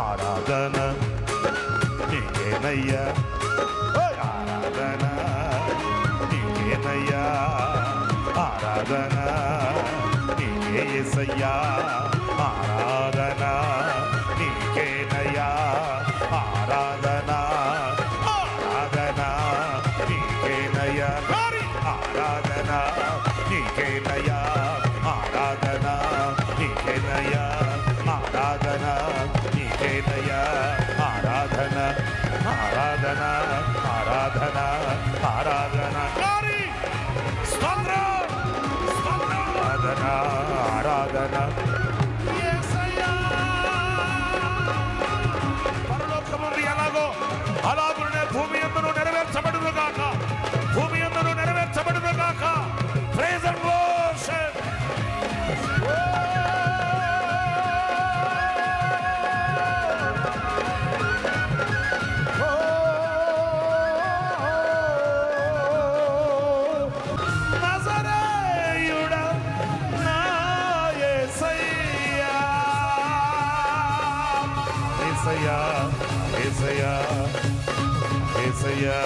ఆరాధన నీకేనయ్యా, ఆరాధన నీకేనయ్యా, ఆరాధన నీకే యేసయ్యా, ఆరాధన నీకేనయ్యా, ఆరాధన ఆరాధన నీకేనయ్యా, ఆరాధన నీకేనయ్యా, ఆరాధన నీకేనయ్యా, ఆరాధన నీకేనయ్యా, ఆరాధన ఆరాధన ఆరాధన ఆరాధన స్తోత్రం స్తోత్రం ఆరాధన ఆరాధన యేసయ్యా. పరలోకమందు ఎలాగో అలాగునే భూమి యందును నెరవేర్చబడును గాక, భూమి యందును నెరవేర్చబడును గాక. Praise and worship. నజరేయుడా నా యేసయ్యా, యేసయ్యా యేసయ్యా యేసయ్యా